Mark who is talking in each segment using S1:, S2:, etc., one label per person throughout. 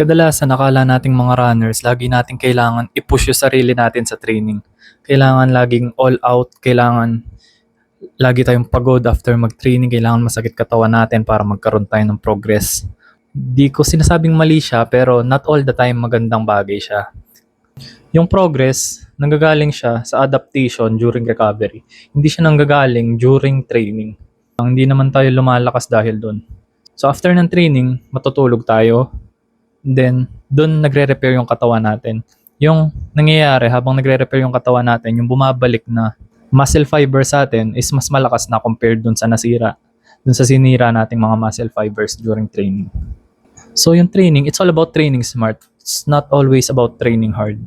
S1: Kadalasan akala nating mga runners, lagi nating kailangan i-push yung sarili natin sa training. Kailangan laging all out, kailangan lagi tayong pagod after mag-training, kailangan masakit katawan natin para magkaroon tayo ng progress. Di ko sinasabing mali siya, pero not all the time magandang bagay siya. Yung progress, nanggagaling siya sa adaptation during recovery. Hindi siya nanggagaling during training. Hindi naman tayo lumalakas dahil doon. So after ng training, matutulog tayo. Then, doon nagre-repair yung katawan natin. Yung nangyayari habang nagre-repair yung katawan natin, yung bumabalik na muscle fiber sa atin is mas malakas na compared doon sa nasira. Doon sa sinira nating mga muscle fibers during training. So yung training, it's all about training smart. It's not always about training hard.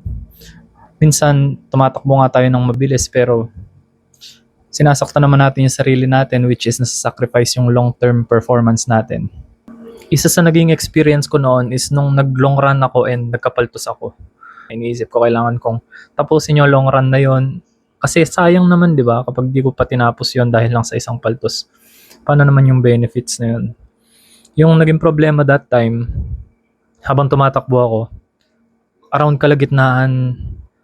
S1: Minsan, tumatakbo nga tayo ng mabilis pero sinasaktan naman natin yung sarili natin, which is nasa-sacrifice yung long-term performance natin. Isa sa naging experience ko noon is nung nag-long run ako and nagkapaltos ako. Iniisip ko kailangan kong tapusin yung long run na yon. Kasi sayang naman, di ba, kapag di ko pa tinapos yon dahil lang sa isang paltos. Paano naman yung benefits na yun? Yung naging problema that time, habang tumatakbo ako, around kalagitnaan,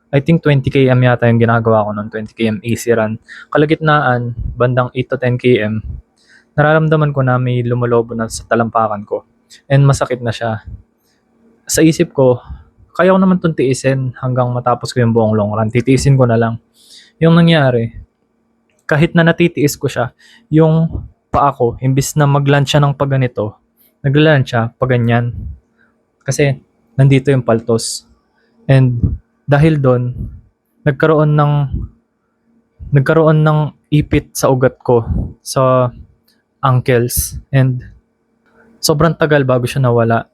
S1: I think 20 km yata yung ginagawa ko noon, 20 km easy run. Kalagitnaan, bandang 8 to 10 km, nararamdaman ko na may lumolobo na sa talampakan ko. And masakit na siya. Sa isip ko, kaya ko naman itong tiisin hanggang matapos ko yung buong long run. Titiisin ko na lang. Yung nangyari, kahit na natitiis ko siya, yung paa ko, imbis na mag-lunge siya ng paganito, nag-lunge siya paganyan. Kasi nandito yung paltos. And dahil doon, nagkaroon ng ipit sa ugat ko sa ankles and sobrang tagal bago siya nawala.